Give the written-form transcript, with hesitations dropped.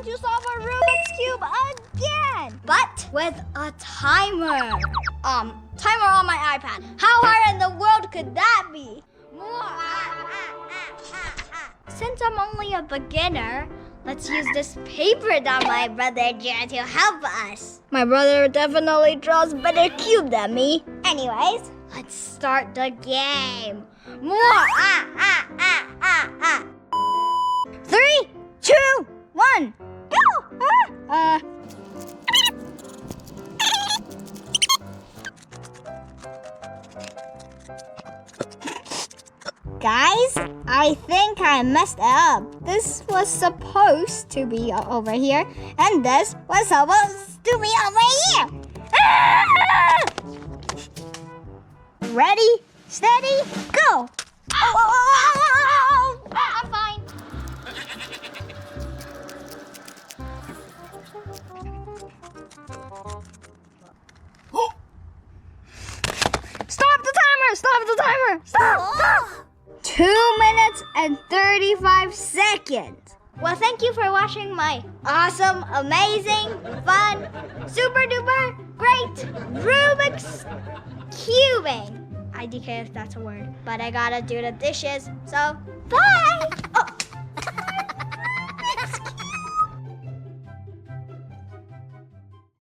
to solve a Rubik's Cube again! But with a timer. Timer on my iPad. How hard in the world could that be? Since I'm only a beginner, let's use this paper that my brother drew to help us. My brother definitely draws better cube than me. Anyways, let's start the game. 3, 2, 1, go! Guys, I think I messed up. This was supposed to be over here, and this was supposed to be over here. Ready, steady, go! Oh, I'm fine. Stop the timer! Stop the timer! Stop! 2 minutes and 35 seconds. Well, thank you for watching my awesome, amazing, fun, super duper great Rubik's cubing. I DK if that's a word, but I gotta do the dishes, so bye! Oh.